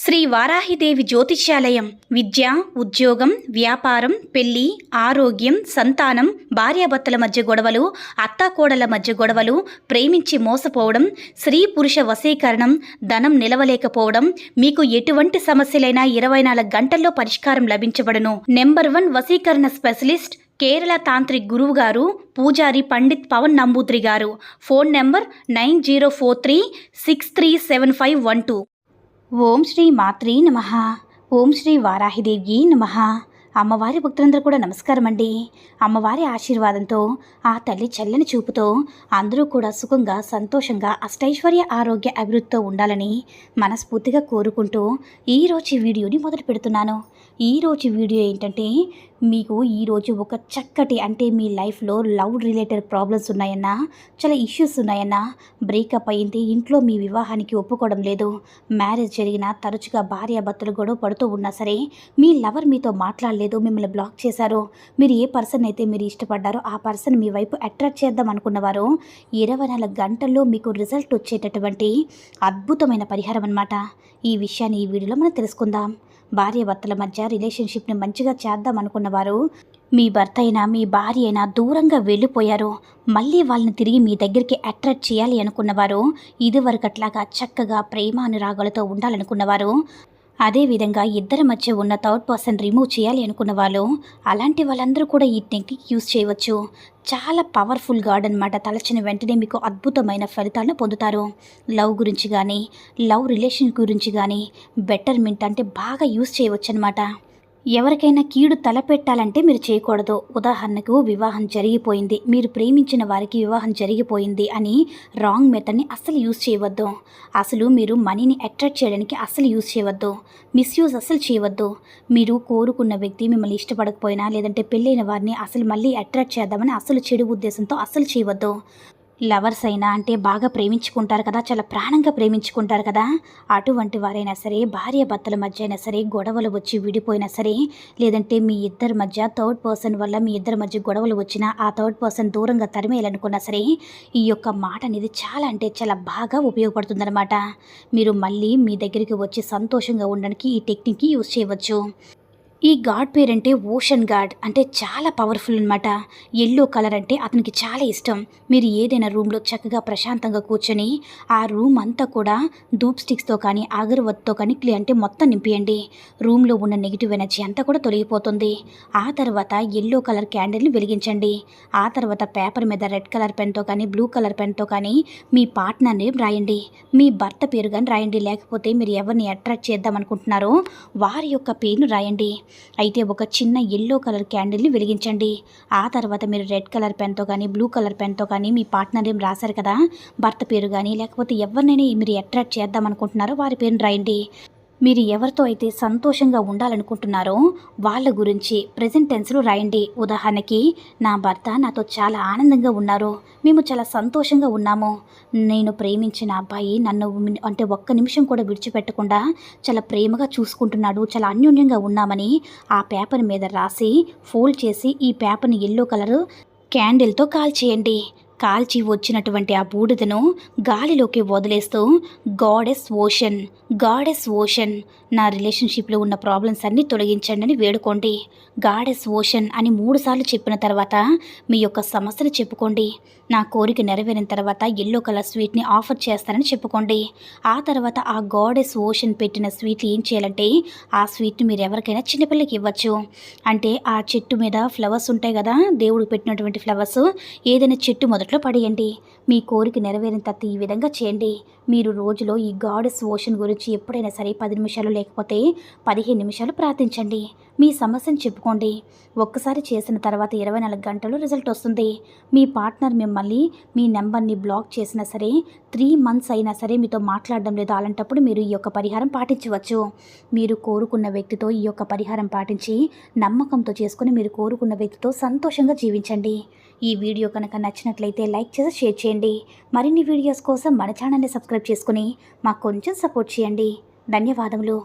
శ్రీ వారాహిదేవి జ్యోతిష్యాలయం విద్య, ఉద్యోగం, వ్యాపారం, పెళ్లి, ఆరోగ్యం, సంతానం, భార్యాభర్తల మధ్య గొడవలు, అత్తాకోడల మధ్య గొడవలు, ప్రేమించి మోసపోవడం, స్త్రీ పురుష వశీకరణం, ధనం నిలవలేకపోవడం, మీకు ఎటువంటి సమస్యలైనా 24 గంటల్లో పరిష్కారం లభించబడును. నెంబర్ 1 వశీకరణ స్పెషలిస్ట్ కేరళ తాంత్రిక్ గురువు గారు పూజారి పండిత్ పవన్ నంబూద్రి గారు. Phone number 9043637512. ఓం శ్రీ మాత్రే నమః. ఓం శ్రీ వారాహిదేవి నమః. అమ్మవారి భక్తులందరూ కూడా నమస్కారం అండి. అమ్మవారి ఆశీర్వాదంతో, ఆ తల్లి చల్లని చూపుతో అందరూ కూడా సుఖంగా, సంతోషంగా, అష్టైశ్వర్య, ఆరోగ్య, అభివృద్ధితో ఉండాలని మనస్ఫూర్తిగా కోరుకుంటూ ఈరోజు ఈ వీడియోని మొదలు పెడుతున్నాను. ఈరోజు వీడియో ఏంటంటే, మీకు ఈరోజు ఒక చక్కటి అంటే మీ లైఫ్లో లవ్ రిలేటెడ్ ప్రాబ్లమ్స్ ఉన్నాయన్నా, చాలా ఇష్యూస్ ఉన్నాయన్నా, బ్రేకప్ అయింది, ఇంట్లో మీ వివాహానికి ఒప్పుకోవడం లేదు, మ్యారేజ్ జరిగినా తరచుగా భార్యాభర్తలు గొడవ పడుతూ ఉన్నా సరే, మీ లవర్ మీతో మాట్లాడలేదు, మిమ్మల్ని బ్లాక్ చేశారు, మీరు ఏ పర్సన్ అయితే మీరు ఇష్టపడ్డారో ఆ పర్సన్ మీ వైపు అట్రాక్ట్ చేద్దాం అనుకున్నవారు 24 గంటల్లో మీకు రిజల్ట్ వచ్చేటటువంటి అద్భుతమైన పరిహారం అన్నమాట. ఈ విషయాన్ని ఈ వీడియోలో మనం తెలుసుకుందాం. భార్యాభర్తల మధ్య రిలేషన్షిప్ని మంచిగా చేద్దాం అనుకున్నవారు, మీ భర్త అయినా మీ భార్య అయినా దూరంగా వెళ్ళిపోయారు, మళ్ళీ వాళ్ళని తిరిగి మీ దగ్గరికి అట్రాక్ట్ చేయాలి అనుకున్నవారు, ఇదివరకట్లాగా చక్కగా ప్రేమ అనురాగాలతో ఉండాలనుకున్నవారు, అదేవిధంగా ఇద్దరి మధ్య ఉన్న థర్డ్ పర్సన్ రిమూవ్ చేయాలి అనుకున్న వాళ్ళు, అలాంటి వాళ్ళందరూ కూడా ఈ టెక్నిక్ యూజ్ చేయవచ్చు. చాలా పవర్ఫుల్ గాడ్ అనమాట. తలచిన వెంటనే మీకు అద్భుతమైన ఫలితాలను పొందుతారు. లవ్ గురించి కానీ, లవ్ రిలేషన్ గురించి కానీ బెటర్మెంట్ అంటే బాగా యూజ్ చేయవచ్చు అనమాట. ఎవరికైనా కీడు తలపెట్టాలంటే మీరు చేయకూడదు. ఉదాహరణకు వివాహం జరిగిపోయింది, మీరు ప్రేమించిన వారికి వివాహం జరిగిపోయింది అని రాంగ్ మెథడ్ని అస్సలు యూజ్ చేయవద్దు. అసలు మీరు మనీని అట్రాక్ట్ చేయడానికి అస్సలు యూజ్ చేయవద్దు. మిస్యూజ్ అస్సలు చేయవద్దు. మీరు కోరుకున్న వ్యక్తి మిమ్మల్ని ఇష్టపడకపోయినా, లేదంటే పెళ్ళైన వారిని అసలు మళ్ళీ అట్రాక్ట్ చేద్దామని అసలు చెడు ఉద్దేశంతో అస్సలు చేయవద్దు. లవర్స్ అయినా అంటే బాగా ప్రేమించుకుంటారు కదా, చాలా ప్రాణంగా ప్రేమించుకుంటారు కదా, అటువంటి వారైనా సరే, భార్యాభర్తల మధ్య అయినా సరే గొడవలు వచ్చి విడిపోయినా సరే, లేదంటే మీ ఇద్దరి మధ్య థర్డ్ పర్సన్ వల్ల మీ ఇద్దరి మధ్య గొడవలు వచ్చినా ఆ థర్డ్ పర్సన్ దూరంగా తరిమేయాలనుకున్నా సరే, ఈ యొక్క మాట అనేది చాలా అంటే చాలా బాగా ఉపయోగపడుతుందన్నమాట. మీరు మళ్ళీ మీ దగ్గరికి వచ్చి సంతోషంగా ఉండడానికి ఈ టెక్నిక్ని యూజ్ చేయవచ్చు. ఈ గాడ్ పేరంటే ఓషన్ గాడ్, అంటే చాలా పవర్ఫుల్ అనమాట. ఎల్లో కలర్ అంటే అతనికి చాలా ఇష్టం. మీరు ఏదైనా రూమ్లో చక్కగా ప్రశాంతంగా కూర్చొని ఆ రూమ్ అంతా కూడా ధూప్ స్టిక్స్తో కానీ అగరవత్తితో కానీ అంటే మొత్తం నింపియండి. రూమ్లో ఉన్న నెగిటివ్ ఎనర్జీ అంతా కూడా తొలగిపోతుంది. ఆ తర్వాత ఎల్లో కలర్ క్యాండిల్ని వెలిగించండి. ఆ తర్వాత పేపర్ మీద రెడ్ కలర్ పెన్తో కానీ బ్లూ కలర్ పెన్తో కానీ మీ పార్ట్నర్ నేమ్ రాయండి. మీ భర్త పేరు కానీ రాయండి, లేకపోతే మీరు ఎవరిని అట్రాక్ట్ చేద్దాం అనుకుంటున్నారో వారి యొక్క పేరును రాయండి. అయితే ఒక చిన్న ఎల్లో కలర్ క్యాండిల్ని వెలిగించండి. ఆ తర్వాత మీరు రెడ్ కలర్ పెన్తో కానీ బ్లూ కలర్ పెన్తో కానీ మీ పార్ట్నర్ ఏం రాశారు కదా, భర్త పేరు కానీ లేకపోతే ఎవరినైనా మీరు అట్రాక్ట్ చేద్దాం అనుకుంటున్నారో వారి పేరుని రాయండి. మీరు ఎవరితో అయితే సంతోషంగా ఉండాలనుకుంటున్నారో వాళ్ళ గురించి ప్రెజెంట్ టెన్స్లో రాయండి. ఉదాహరణకి, నా భర్త నాతో చాలా ఆనందంగా ఉన్నారు, మేము చాలా సంతోషంగా ఉన్నాము, నేను ప్రేమించిన అబ్బాయి నన్ను అంటే ఒక్క నిమిషం కూడా విడిచిపెట్టకుండా చాలా ప్రేమగా చూసుకుంటున్నాడు, చాలా అన్యోన్యంగా ఉన్నామని ఆ పేపర్ మీద రాసి ఫోల్డ్ చేసి ఈ పేపర్ని ఎల్లో కలర్ క్యాండిల్తో కాల్చేయండి. కాల్చి వచ్చినటువంటి ఆ బూడిదను గాలిలోకి వదిలేస్తూ గాడెస్ ఓషన్, గాడెస్ ఓషన్, నా రిలేషన్షిప్లో ఉన్న ప్రాబ్లమ్స్ అన్నీ తొలగించండి అని వేడుకోండి. గాడెస్ ఓషన్ అని 3 సార్లు చెప్పిన తర్వాత మీ యొక్క సమస్యను చెప్పుకోండి. నా కోరిక నెరవేరిన తర్వాత ఎల్లో కలర్ స్వీట్ని ఆఫర్ చేస్తానని చెప్పుకోండి. ఆ తర్వాత ఆ గాడెస్ ఓషన్ పెట్టిన స్వీట్ ఏం చేయాలంటే, ఆ స్వీట్ని మీరు ఎవరికైనా చిన్నపిల్లకి ఇవ్వచ్చు. అంటే ఆ చెట్టు మీద ఫ్లవర్స్ ఉంటాయి కదా, దేవుడు పెట్టినటువంటి ఫ్లవర్స్, ఏదైనా చెట్టు మొదట్లో పడేయండి. మీ కోరిక నెరవేరిన తర్వాత ఈ విధంగా చేయండి. మీరు రోజులో ఈ గాడెస్ ఓషన్ గురించి ఎప్పుడైనా సరే 10 నిమిషాలు లేకపోతే 15 నిమిషాలు ప్రార్థించండి. మీ సమస్యను చెప్పుకోండి. ఒక్కసారి చేసిన తర్వాత 24 గంటలు రిజల్ట్ వస్తుంది. మీ పార్ట్నర్ మిమ్మల్ని మీ నెంబర్ని బ్లాక్ చేసినా సరే, 3 మంత్స్ అయినా సరే మీతో మాట్లాడడం లేదు, అలాంటప్పుడు మీరు ఈ యొక్క పరిహారం పాటించవచ్చు. మీరు కోరుకున్న వ్యక్తితో ఈ యొక్క పరిహారం పాటించి నమ్మకంతో చేసుకుని మీరు కోరుకున్న వ్యక్తితో సంతోషంగా జీవించండి. ఈ వీడియో కనుక నచ్చినట్లయితే లైక్ చేసి షేర్ చేయండి. మరిన్ని వీడియోస్ కోసం మన ఛానల్ని సబ్స్క్రైబ్ చేసుకుని మాకు కొంచెం సపోర్ట్ చేయండి. ధన్యవాదములు.